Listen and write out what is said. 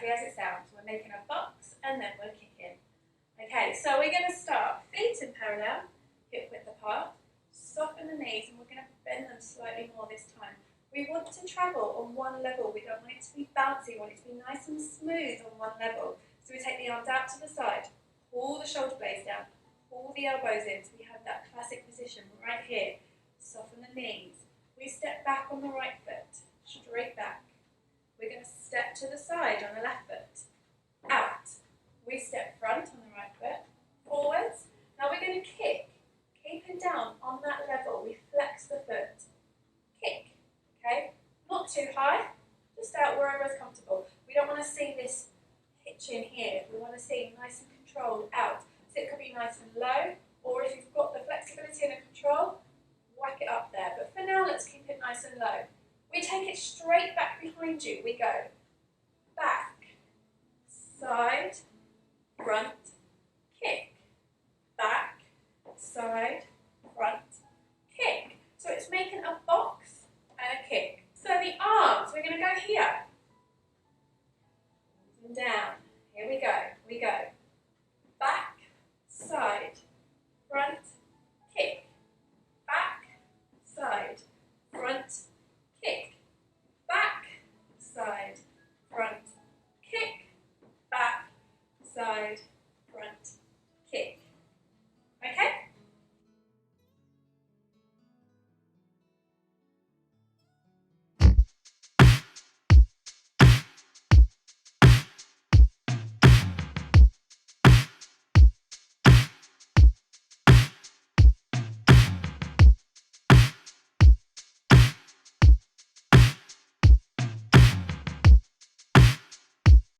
exactly as it sounds. We're making a box and then we're kicking. Okay, so we're going to start feet in parallel, hip width apart, soften the knees, and we're going to bend them slightly more this time. We want to travel on one level. We don't want it to be bouncy. We want it to be nice and smooth on one level. So we take the arms out to the side, pull the shoulder blades down, pull the elbows in, so we have that classic position right here. Soften the knees. We step back on the right foot, straight back. We're going to step to the side on the left foot, out. We step front on the right foot, forwards. Now we're going to kick, keeping down on that level. We flex the foot, kick, okay? Not too high, just out wherever is comfortable. We don't want to see this hitch in here. We want to see nice and controlled out. So it could be nice and low, or if you've got the flexibility and the control, whack it up there. But for now, let's keep it nice and low. We take it straight back behind you. We go back, side, front, kick, back, side, front,